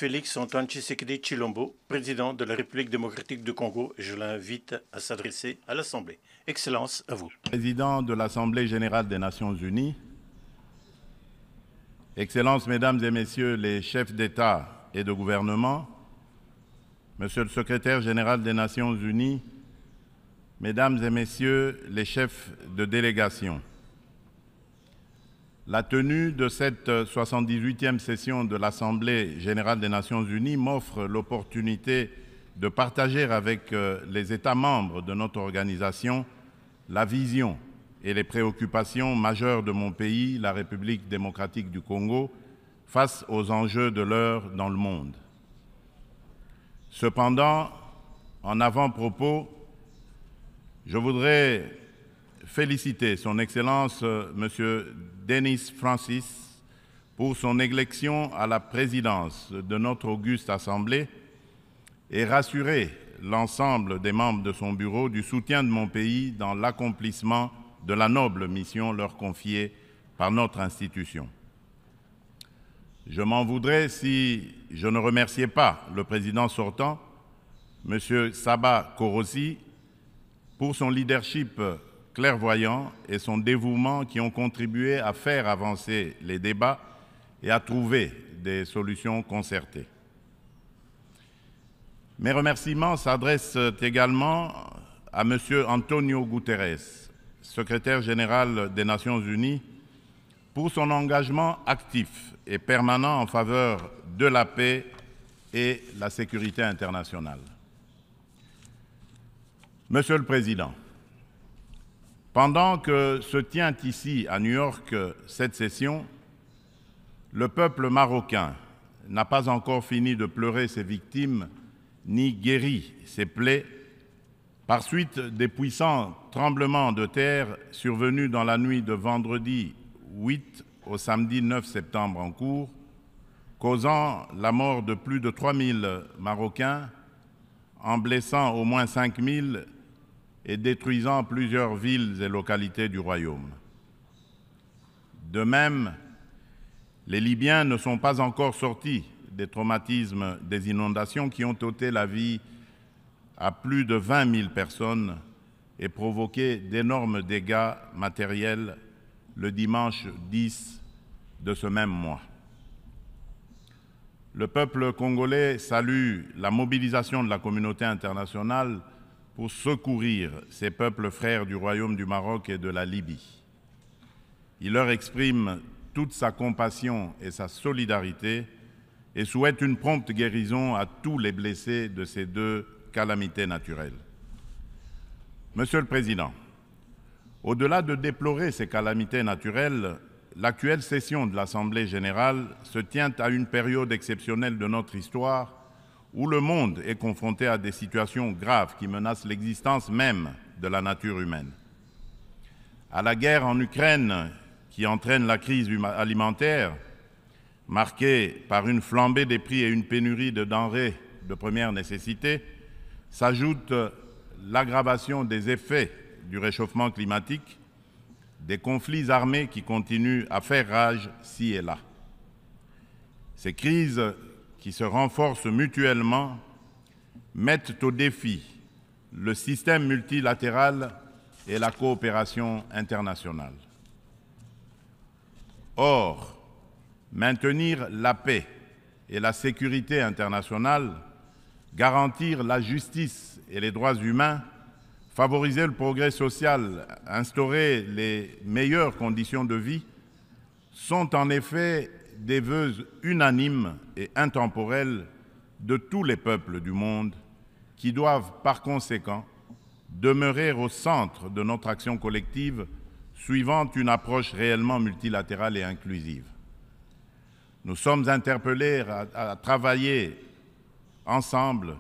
Félix Antoine Tshisekedi Tshilombo, président de la République démocratique du Congo. Je l'invite à s'adresser à l'Assemblée. Excellence, à vous. Président de l'Assemblée générale des Nations unies, Excellences, Mesdames et Messieurs les chefs d'État et de gouvernement, Monsieur le secrétaire général des Nations unies, Mesdames et Messieurs les chefs de délégation, la tenue de cette 78e session de l'Assemblée générale des Nations unies m'offre l'opportunité de partager avec les États membres de notre organisation la vision et les préoccupations majeures de mon pays, la République démocratique du Congo, face aux enjeux de l'heure dans le monde. Cependant, en avant-propos, je voudrais féliciter Son Excellence M. Denis Francis pour son élection à la présidence de notre auguste Assemblée et rassurer l'ensemble des membres de son bureau du soutien de mon pays dans l'accomplissement de la noble mission leur confiée par notre institution. Je m'en voudrais si je ne remerciais pas le président sortant, M. Saba Korosi, pour son leadership clairvoyant et son dévouement qui ont contribué à faire avancer les débats et à trouver des solutions concertées. Mes remerciements s'adressent également à M. Antonio Guterres, secrétaire général des Nations unies, pour son engagement actif et permanent en faveur de la paix et la sécurité internationale. Monsieur le Président, pendant que se tient ici à New York cette session, le peuple marocain n'a pas encore fini de pleurer ses victimes ni guéri ses plaies par suite des puissants tremblements de terre survenus dans la nuit de vendredi 8 au samedi 9 septembre en cours, causant la mort de plus de 3000 Marocains, en blessant au moins 5000 et détruisant plusieurs villes et localités du royaume. De même, les Libyens ne sont pas encore sortis des traumatismes des inondations qui ont ôté la vie à plus de 20 000 personnes et provoqué d'énormes dégâts matériels le dimanche 10 de ce même mois. Le peuple congolais salue la mobilisation de la communauté internationale pour secourir ces peuples frères du Royaume du Maroc et de la Libye. Il leur exprime toute sa compassion et sa solidarité et souhaite une prompte guérison à tous les blessés de ces deux calamités naturelles. Monsieur le Président, au-delà de déplorer ces calamités naturelles, l'actuelle session de l'Assemblée générale se tient à une période exceptionnelle de notre histoire où le monde est confronté à des situations graves qui menacent l'existence même de la nature humaine. À la guerre en Ukraine qui entraîne la crise alimentaire, marquée par une flambée des prix et une pénurie de denrées de première nécessité, s'ajoute l'aggravation des effets du réchauffement climatique, des conflits armés qui continuent à faire rage ci et là. Ces crises qui se renforcent mutuellement mettent au défi le système multilatéral et la coopération internationale. Or, maintenir la paix et la sécurité internationale, garantir la justice et les droits humains, favoriser le progrès social, instaurer les meilleures conditions de vie, sont en effet des vœux unanimes et intemporels de tous les peuples du monde qui doivent par conséquent demeurer au centre de notre action collective suivant une approche réellement multilatérale et inclusive. Nous sommes interpellés à travailler ensemble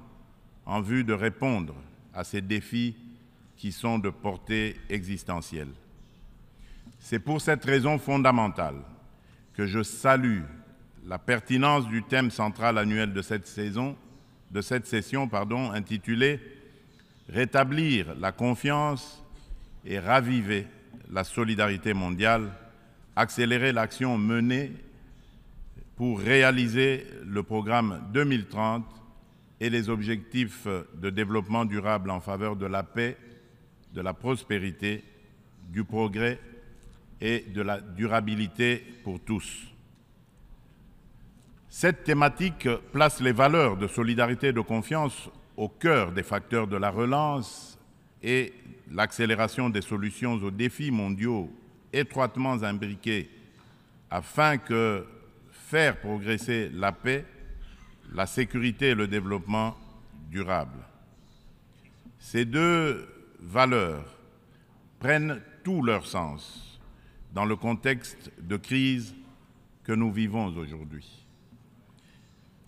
en vue de répondre à ces défis qui sont de portée existentielle. C'est pour cette raison fondamentale que je salue la pertinence du thème central annuel de cette session, intitulé « Rétablir la confiance et raviver la solidarité mondiale, accélérer l'action menée pour réaliser le programme 2030 et les objectifs de développement durable en faveur de la paix, de la prospérité, du progrès et de la durabilité pour tous. Cette thématique place les valeurs de solidarité et de confiance au cœur des facteurs de la relance et l'accélération des solutions aux défis mondiaux étroitement imbriqués afin que faire progresser la paix, la sécurité et le développement durable. Ces deux valeurs prennent tout leur sens dans le contexte de crise que nous vivons aujourd'hui.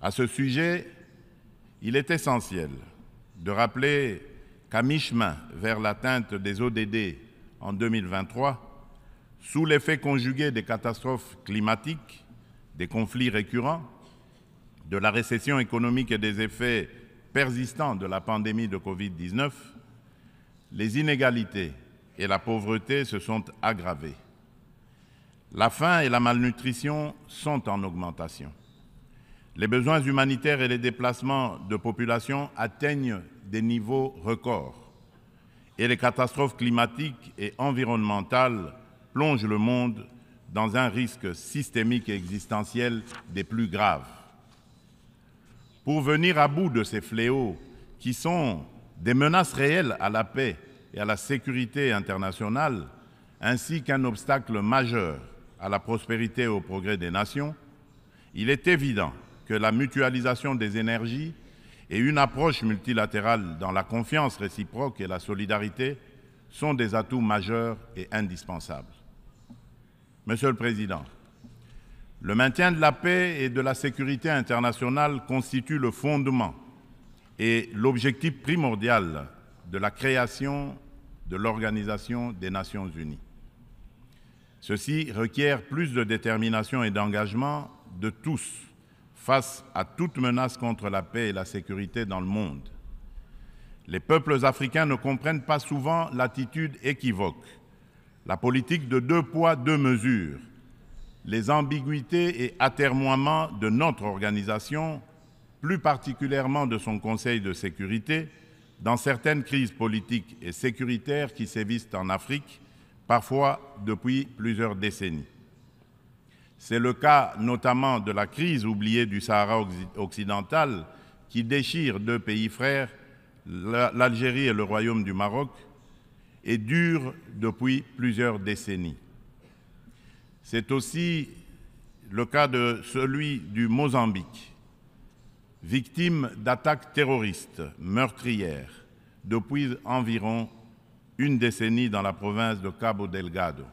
À ce sujet, il est essentiel de rappeler qu'à mi-chemin vers l'atteinte des ODD en 2023, sous l'effet conjugué des catastrophes climatiques, des conflits récurrents, de la récession économique et des effets persistants de la pandémie de Covid-19, les inégalités et la pauvreté se sont aggravées. La faim et la malnutrition sont en augmentation. Les besoins humanitaires et les déplacements de population atteignent des niveaux records. Et les catastrophes climatiques et environnementales plongent le monde dans un risque systémique et existentiel des plus graves. Pour venir à bout de ces fléaux qui sont des menaces réelles à la paix et à la sécurité internationale, ainsi qu'un obstacle majeur à la prospérité et au progrès des nations, il est évident que la mutualisation des énergies et une approche multilatérale dans la confiance réciproque et la solidarité sont des atouts majeurs et indispensables. Monsieur le Président, le maintien de la paix et de la sécurité internationale constitue le fondement et l'objectif primordial de la création de l'Organisation des Nations Unies. Ceci requiert plus de détermination et d'engagement de tous face à toute menace contre la paix et la sécurité dans le monde. Les peuples africains ne comprennent pas souvent l'attitude équivoque, la politique de 2 poids, 2 mesures, les ambiguïtés et atermoiements de notre organisation, plus particulièrement de son Conseil de sécurité, dans certaines crises politiques et sécuritaires qui sévissent en Afrique, parfois depuis plusieurs décennies. C'est le cas notamment de la crise oubliée du Sahara occidental qui déchire 2 pays frères, l'Algérie et le Royaume du Maroc, et dure depuis plusieurs décennies. C'est aussi le cas de celui du Mozambique, victime d'attaques terroristes meurtrières depuis environ une décennie dans la province de Cabo Delgado.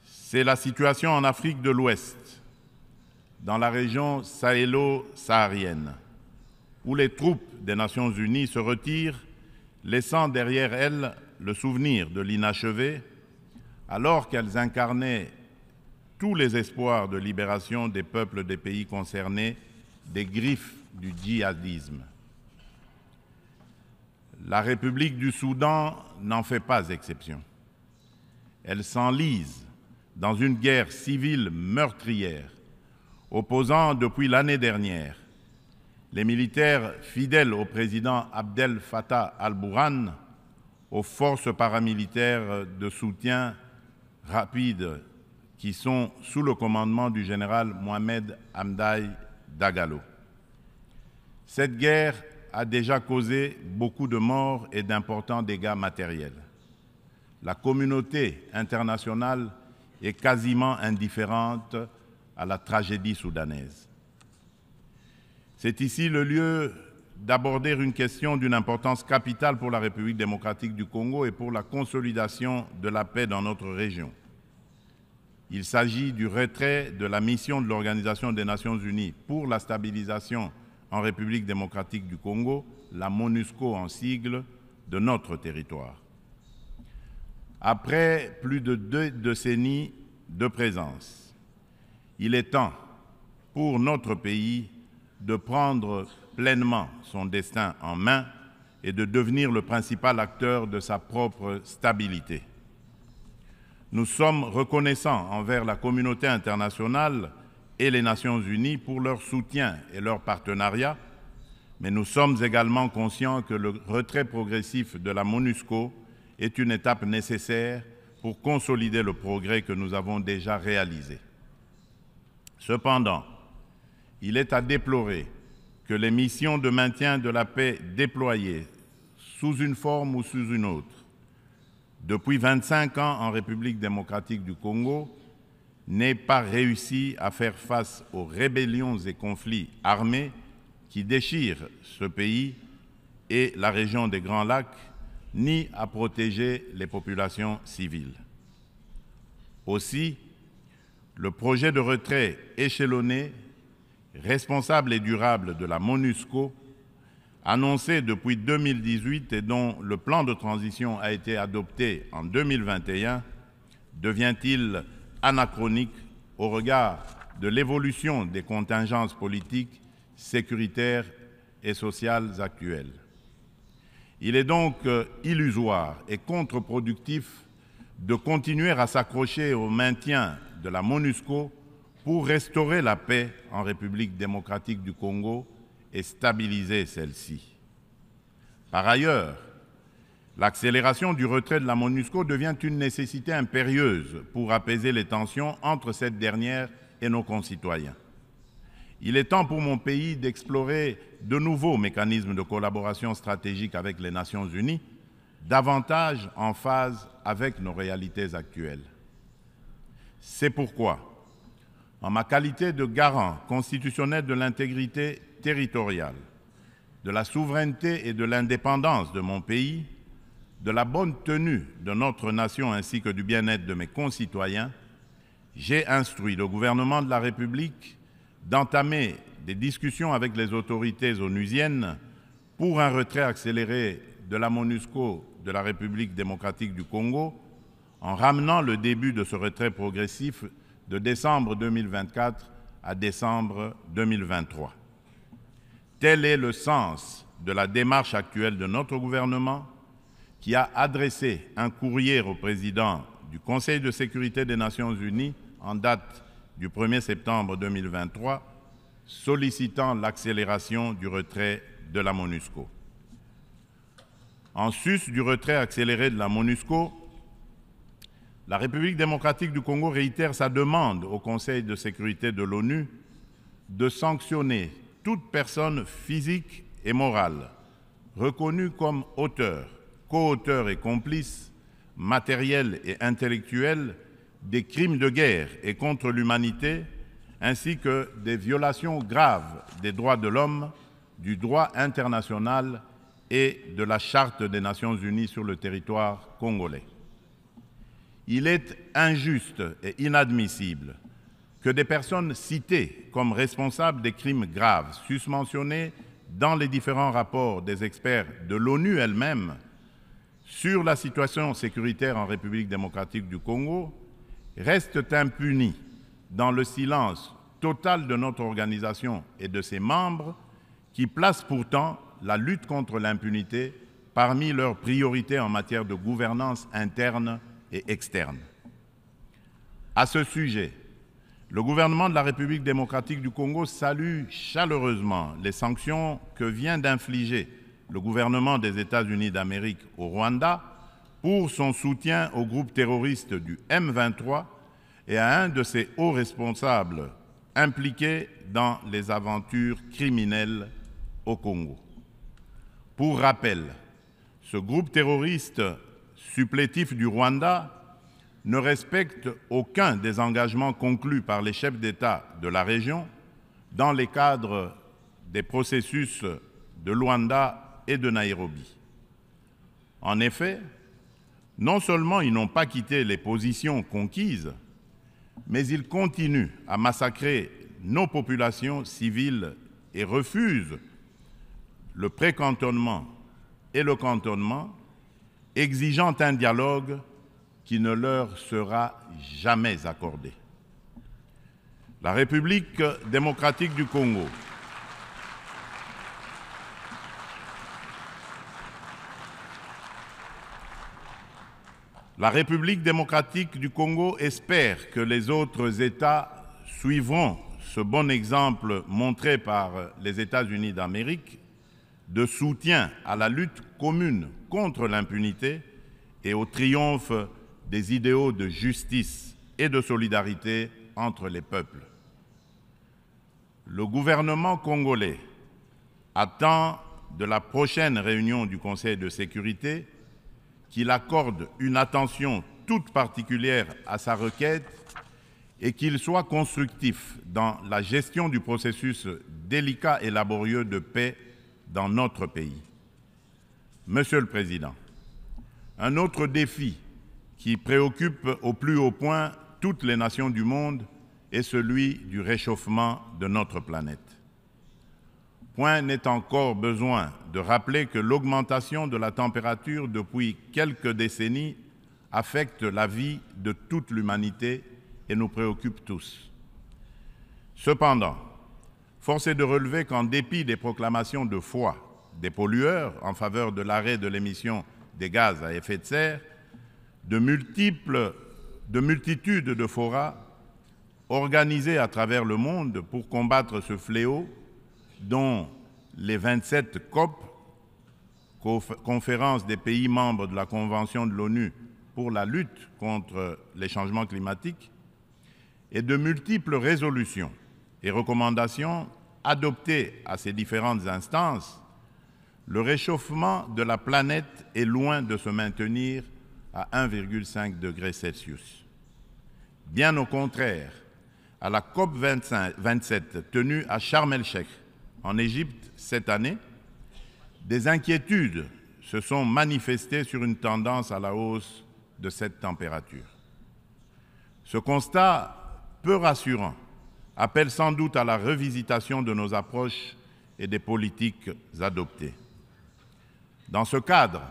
C'est la situation en Afrique de l'Ouest, dans la région sahélo-saharienne, où les troupes des Nations Unies se retirent, laissant derrière elles le souvenir de l'inachevé, alors qu'elles incarnaient tous les espoirs de libération des peuples des pays concernés des griffes du djihadisme. La République du Soudan n'en fait pas exception. Elle s'enlise dans une guerre civile meurtrière, opposant depuis l'année dernière les militaires fidèles au président Abdel Fattah al-Burhan aux forces paramilitaires de soutien rapide qui sont sous le commandement du général Mohamed Hamdani Dagalo. Cette guerre a déjà causé beaucoup de morts et d'importants dégâts matériels. La communauté internationale est quasiment indifférente à la tragédie soudanaise. C'est ici le lieu d'aborder une question d'une importance capitale pour la République démocratique du Congo et pour la consolidation de la paix dans notre région. Il s'agit du retrait de la mission de l'Organisation des Nations Unies pour la stabilisation en République démocratique du Congo, la MONUSCO en sigle, de notre territoire. Après plus de 2 décennies de présence, il est temps pour notre pays de prendre pleinement son destin en main et de devenir le principal acteur de sa propre stabilité. nous sommes reconnaissants envers la communauté internationale et les Nations Unies pour leur soutien et leur partenariat, mais nous sommes également conscients que le retrait progressif de la MONUSCO est une étape nécessaire pour consolider le progrès que nous avons déjà réalisé. Cependant, il est à déplorer que les missions de maintien de la paix déployées sous une forme ou sous une autre, depuis 25 ans en République démocratique du Congo, n'aient pas réussi à faire face aux rébellions et conflits armés qui déchirent ce pays et la région des Grands Lacs, ni à protéger les populations civiles. Aussi, le projet de retrait échelonné, responsable et durable de la MONUSCO, annoncé depuis 2018 et dont le plan de transition a été adopté en 2021, devient-il anachronique au regard de l'évolution des contingences politiques, sécuritaires et sociales actuelles. Il est donc illusoire et contre-productif de continuer à s'accrocher au maintien de la MONUSCO pour restaurer la paix en République démocratique du Congo et stabiliser celle-ci. Par ailleurs, l'accélération du retrait de la MONUSCO devient une nécessité impérieuse pour apaiser les tensions entre cette dernière et nos concitoyens. Il est temps pour mon pays d'explorer de nouveaux mécanismes de collaboration stratégique avec les Nations Unies, davantage en phase avec nos réalités actuelles. C'est pourquoi, en ma qualité de garant constitutionnel de l'intégrité territoriale, de la souveraineté et de l'indépendance de mon pays, de la bonne tenue de notre nation ainsi que du bien-être de mes concitoyens, j'ai instruit le gouvernement de la République d'entamer des discussions avec les autorités onusiennes pour un retrait accéléré de la MONUSCO de la République démocratique du Congo, en ramenant le début de ce retrait progressif de décembre 2024 à décembre 2023. Tel est le sens de la démarche actuelle de notre gouvernement, qui a adressé un courrier au président du Conseil de sécurité des Nations Unies en date du 1er septembre 2023, sollicitant l'accélération du retrait de la MONUSCO. En sus du retrait accéléré de la MONUSCO, la République démocratique du Congo réitère sa demande au Conseil de sécurité de l'ONU de sanctionner toute personne physique et morale reconnue comme auteur, co-auteur et complice, matériel et intellectuel des crimes de guerre et contre l'humanité, ainsi que des violations graves des droits de l'homme, du droit international et de la Charte des Nations Unies sur le territoire congolais. Il est injuste et inadmissible que des personnes citées comme responsables des crimes graves susmentionnés dans les différents rapports des experts de l'ONU elle-même sur la situation sécuritaire en République démocratique du Congo restent impunis dans le silence total de notre organisation et de ses membres qui placent pourtant la lutte contre l'impunité parmi leurs priorités en matière de gouvernance interne et externe. À ce sujet, le gouvernement de la République démocratique du Congo salue chaleureusement les sanctions que vient d'infliger le gouvernement des États-Unis d'Amérique au Rwanda pour son soutien au groupe terroriste du M23 et à un de ses hauts responsables impliqués dans les aventures criminelles au Congo. Pour rappel, ce groupe terroriste supplétif du Rwanda ne respecte aucun des engagements conclus par les chefs d'État de la région dans les cadres des processus de Luanda et de Nairobi. En effet, non seulement ils n'ont pas quitté les positions conquises, mais ils continuent à massacrer nos populations civiles et refusent le pré-cantonnement et le cantonnement, exigeant un dialogue qui ne leur sera jamais accordé. La République démocratique du Congo La République démocratique du Congo espère que les autres États suivront ce bon exemple montré par les États-Unis d'Amérique de soutien à la lutte commune contre l'impunité et au triomphe des idéaux de justice et de solidarité entre les peuples. Le gouvernement congolais attend de la prochaine réunion du Conseil de sécurité qu'il accorde une attention toute particulière à sa requête et qu'il soit constructif dans la gestion du processus délicat et laborieux de paix dans notre pays. Monsieur le Président, un autre défi qui préoccupe au plus haut point toutes les nations du monde est celui du réchauffement de notre planète. Point n'est encore besoin de rappeler que l'augmentation de la température depuis quelques décennies affecte la vie de toute l'humanité et nous préoccupe tous. Cependant, force est de relever qu'en dépit des proclamations de foi des pollueurs en faveur de l'arrêt de l'émission des gaz à effet de serre, de multitudes de forats organisés à travers le monde pour combattre ce fléau, dont les 27 COP, conférence des pays membres de la Convention de l'ONU pour la lutte contre les changements climatiques, et de multiples résolutions et recommandations adoptées à ces différentes instances, le réchauffement de la planète est loin de se maintenir à 1,5 degré Celsius. Bien au contraire, à la COP 27 tenue à Sharm el-Sheikh, en Égypte cette année, des inquiétudes se sont manifestées sur une tendance à la hausse de cette température. Ce constat peu rassurant appelle sans doute à la revisitation de nos approches et des politiques adoptées. Dans ce cadre,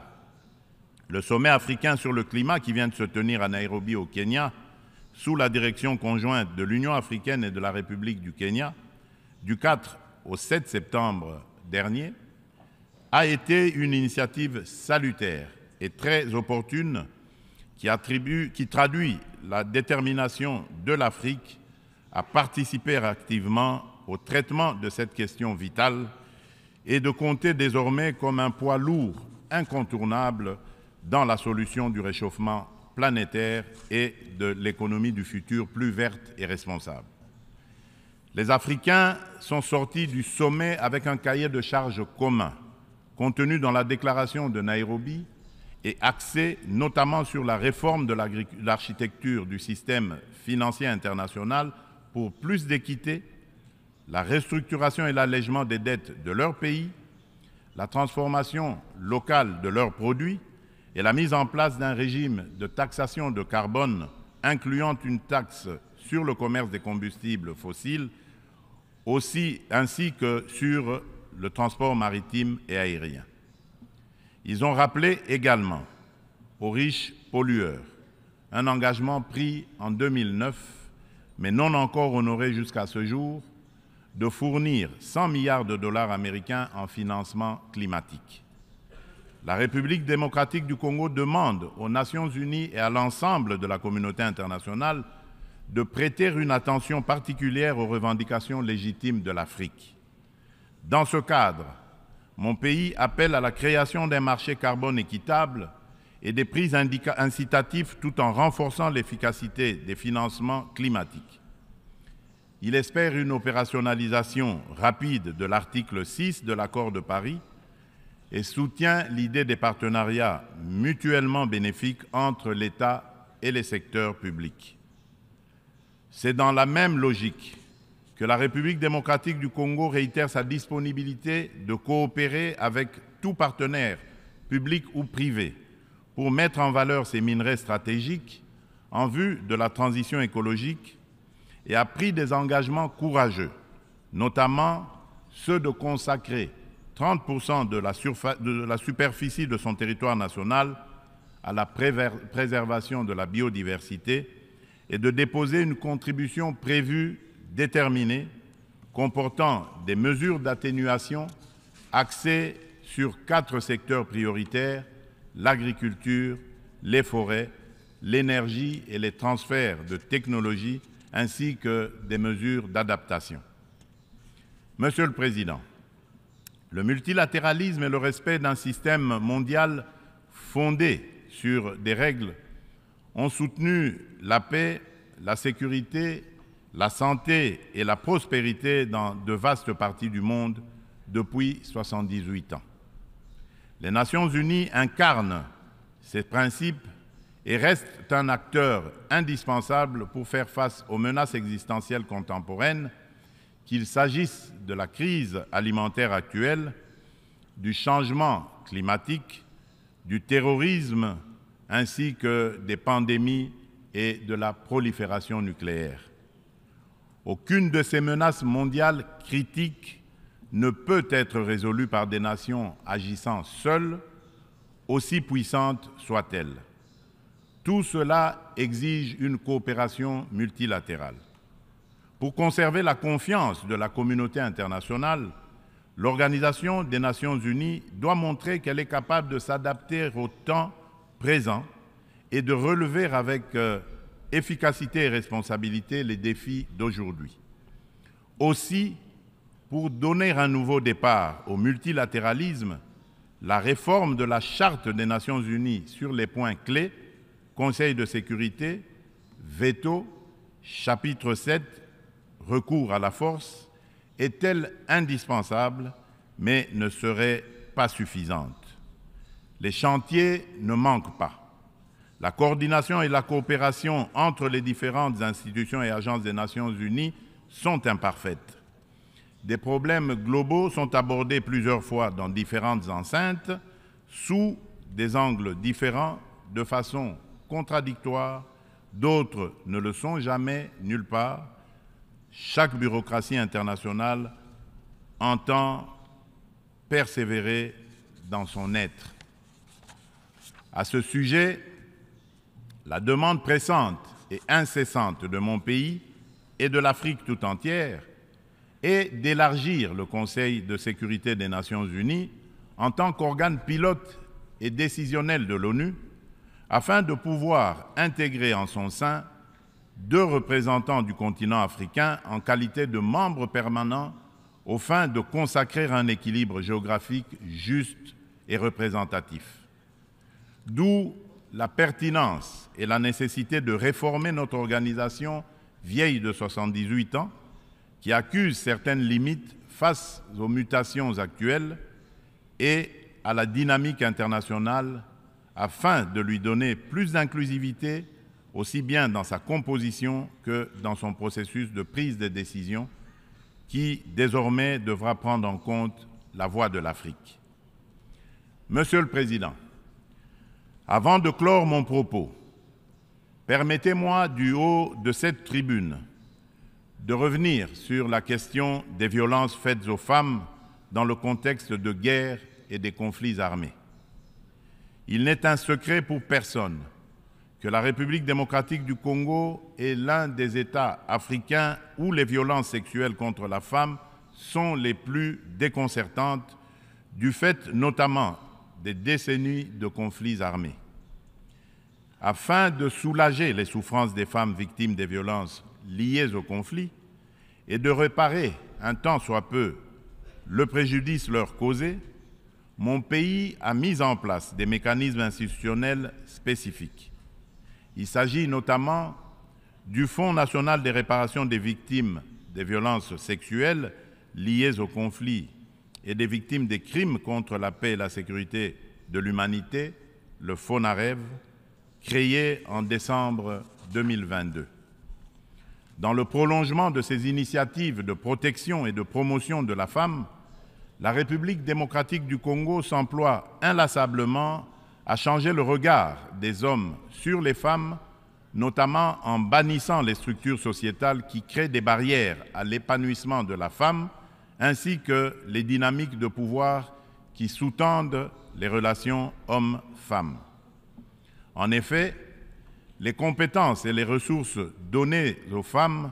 le sommet africain sur le climat qui vient de se tenir à Nairobi au Kenya, sous la direction conjointe de l'Union africaine et de la République du Kenya, du 4 au 7 septembre dernier, a été une initiative salutaire et très opportune qui traduit la détermination de l'Afrique à participer activement au traitement de cette question vitale et de compter désormais comme un poids lourd incontournable dans la solution du réchauffement planétaire et de l'économie du futur plus verte et responsable. Les Africains sont sortis du sommet avec un cahier de charges commun, contenu dans la déclaration de Nairobi et axé notamment sur la réforme de l'architecture du système financier international pour plus d'équité, la restructuration et l'allègement des dettes de leur pays, la transformation locale de leurs produits et la mise en place d'un régime de taxation de carbone incluant une taxe sur le commerce des combustibles fossiles, ainsi que sur le transport maritime et aérien. Ils ont rappelé également aux riches pollueurs un engagement pris en 2009, mais non encore honoré jusqu'à ce jour, de fournir 100 milliards de dollars américains en financement climatique. La République démocratique du Congo demande aux Nations unies et à l'ensemble de la communauté internationale de prêter une attention particulière aux revendications légitimes de l'Afrique. Dans ce cadre, mon pays appelle à la création d'un marché carbone équitable et des prix incitatifs tout en renforçant l'efficacité des financements climatiques. Il espère une opérationnalisation rapide de l'article 6 de l'accord de Paris et soutient l'idée des partenariats mutuellement bénéfiques entre l'État et les secteurs publics. C'est dans la même logique que la République démocratique du Congo réitère sa disponibilité de coopérer avec tout partenaire, public ou privé, pour mettre en valeur ces minerais stratégiques en vue de la transition écologique et a pris des engagements courageux, notamment ceux de consacrer 30% de la superficie de son territoire national à la préservation de la biodiversité et de déposer une contribution prévue déterminée comportant des mesures d'atténuation axées sur 4 secteurs prioritaires: l'agriculture, les forêts, l'énergie et les transferts de technologies, ainsi que des mesures d'adaptation. Monsieur le Président, le multilatéralisme et le respect d'un système mondial fondé sur des règles ont soutenu la paix, la sécurité, la santé et la prospérité dans de vastes parties du monde depuis 78 ans. Les Nations Unies incarnent ces principes et restent un acteur indispensable pour faire face aux menaces existentielles contemporaines, qu'il s'agisse de la crise alimentaire actuelle, du changement climatique, du terrorisme, ainsi que des pandémies et de la prolifération nucléaire. Aucune de ces menaces mondiales critiques ne peut être résolue par des nations agissant seules, aussi puissantes soient-elles. Tout cela exige une coopération multilatérale. Pour conserver la confiance de la communauté internationale, l'Organisation des Nations Unies doit montrer qu'elle est capable de s'adapter au temps présent et de relever avec efficacité et responsabilité les défis d'aujourd'hui. Aussi, pour donner un nouveau départ au multilatéralisme, la réforme de la Charte des Nations Unies sur les points clés, Conseil de sécurité, veto, chapitre 7, recours à la force, est-elle indispensable, mais ne serait pas suffisante. Les chantiers ne manquent pas. La coordination et la coopération entre les différentes institutions et agences des Nations Unies sont imparfaites. Des problèmes globaux sont abordés plusieurs fois dans différentes enceintes, sous des angles différents, de façon contradictoire, d'autres ne le sont jamais, nulle part. Chaque bureaucratie internationale entend persévérer dans son être. À ce sujet, la demande pressante et incessante de mon pays et de l'Afrique tout entière est d'élargir le Conseil de sécurité des Nations Unies en tant qu'organe pilote et décisionnel de l'ONU, afin de pouvoir intégrer en son sein 2 représentants du continent africain en qualité de membres permanents aux fins de consacrer un équilibre géographique juste et représentatif. D'où la pertinence et la nécessité de réformer notre organisation vieille de 78 ans, qui accuse certaines limites face aux mutations actuelles et à la dynamique internationale, afin de lui donner plus d'inclusivité, aussi bien dans sa composition que dans son processus de prise de décision, qui désormais devra prendre en compte la voix de l'Afrique. Monsieur le Président, avant de clore mon propos, permettez-moi du haut de cette tribune de revenir sur la question des violences faites aux femmes dans le contexte de guerre et des conflits armés. Il n'est un secret pour personne que la République démocratique du Congo est l'un des États africains où les violences sexuelles contre la femme sont les plus déconcertantes, du fait notamment des décennies de conflits armés. Afin de soulager les souffrances des femmes victimes des violences liées au conflit et de réparer un tant soit peu le préjudice leur causé, mon pays a mis en place des mécanismes institutionnels spécifiques. Il s'agit notamment du Fonds national des réparations des victimes des violences sexuelles liées au conflit et des victimes des crimes contre la paix et la sécurité de l'humanité, le FONAREV, créé en décembre 2022. Dans le prolongement de ces initiatives de protection et de promotion de la femme, la République démocratique du Congo s'emploie inlassablement à changer le regard des hommes sur les femmes, notamment en bannissant les structures sociétales qui créent des barrières à l'épanouissement de la femme, ainsi que les dynamiques de pouvoir qui sous-tendent les relations hommes-femmes. En effet, les compétences et les ressources données aux femmes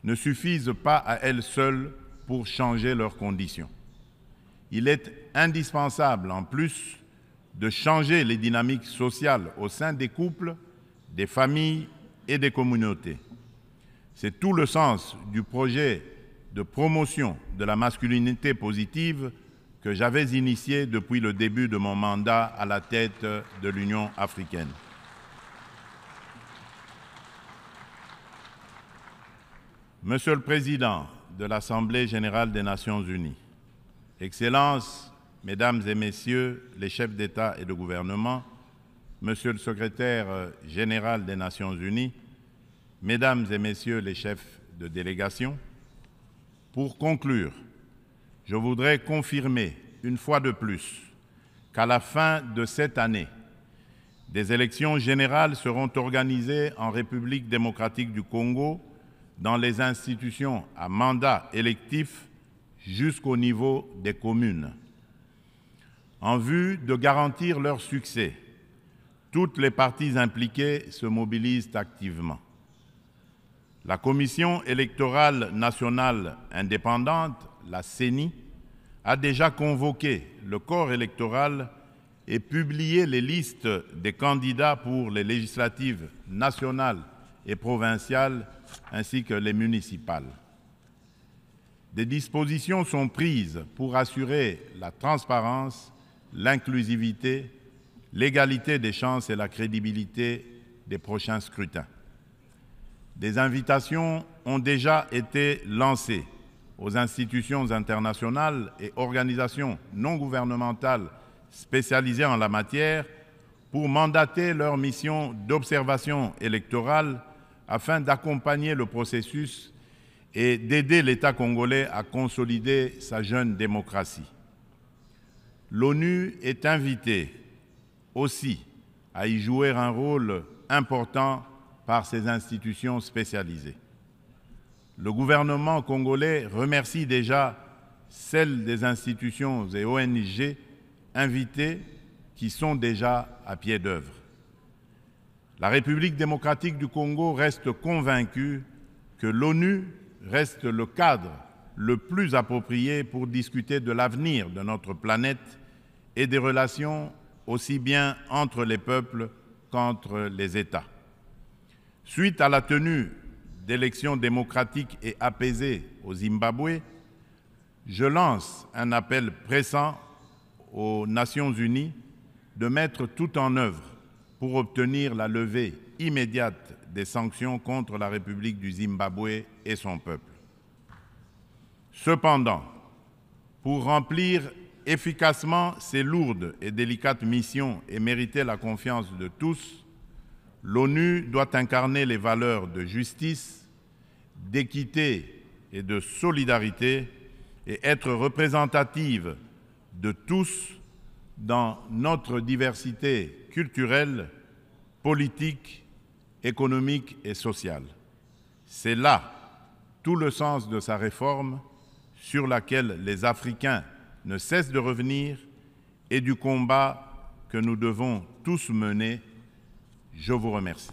ne suffisent pas à elles seules pour changer leurs conditions. Il est indispensable, en plus, de changer les dynamiques sociales au sein des couples, des familles et des communautés. C'est tout le sens du projet de promotion de la masculinité positive que j'avais initié depuis le début de mon mandat à la tête de l'Union africaine. Monsieur le Président de l'Assemblée générale des Nations unies, Excellences, Mesdames et Messieurs les chefs d'État et de gouvernement, Monsieur le Secrétaire général des Nations unies, Mesdames et Messieurs les chefs de délégation, pour conclure, je voudrais confirmer une fois de plus qu'à la fin de cette année, des élections générales seront organisées en République démocratique du Congo dans les institutions à mandat électif jusqu'au niveau des communes. En vue de garantir leur succès, toutes les parties impliquées se mobilisent activement. La Commission électorale nationale indépendante, la CENI, a déjà convoqué le corps électoral et publié les listes des candidats pour les législatives nationales et provinciales ainsi que les municipales. Des dispositions sont prises pour assurer la transparence, l'inclusivité, l'égalité des chances et la crédibilité des prochains scrutins. Des invitations ont déjà été lancées aux institutions internationales et organisations non gouvernementales spécialisées en la matière pour mandater leur mission d'observation électorale afin d'accompagner le processus et d'aider l'État congolais à consolider sa jeune démocratie. L'ONU est invitée aussi à y jouer un rôle important par ses institutions spécialisées. Le gouvernement congolais remercie déjà celles des institutions et ONG invitées qui sont déjà à pied d'œuvre. La République démocratique du Congo reste convaincue que l'ONU reste le cadre le plus approprié pour discuter de l'avenir de notre planète et des relations aussi bien entre les peuples qu'entre les États. Suite à la tenue d'élections démocratiques et apaisées au Zimbabwe, je lance un appel pressant aux Nations unies de mettre tout en œuvre pour obtenir la levée immédiate des sanctions contre la République du Zimbabwe et son peuple. Cependant, pour remplir efficacement ces lourdes et délicates missions et mériter la confiance de tous, l'ONU doit incarner les valeurs de justice, d'équité et de solidarité et être représentative de tous dans notre diversité culturelle, politique, économique et sociale. C'est là tout le sens de sa réforme sur laquelle les Africains ne cessent de revenir et du combat que nous devons tous mener. Je vous remercie.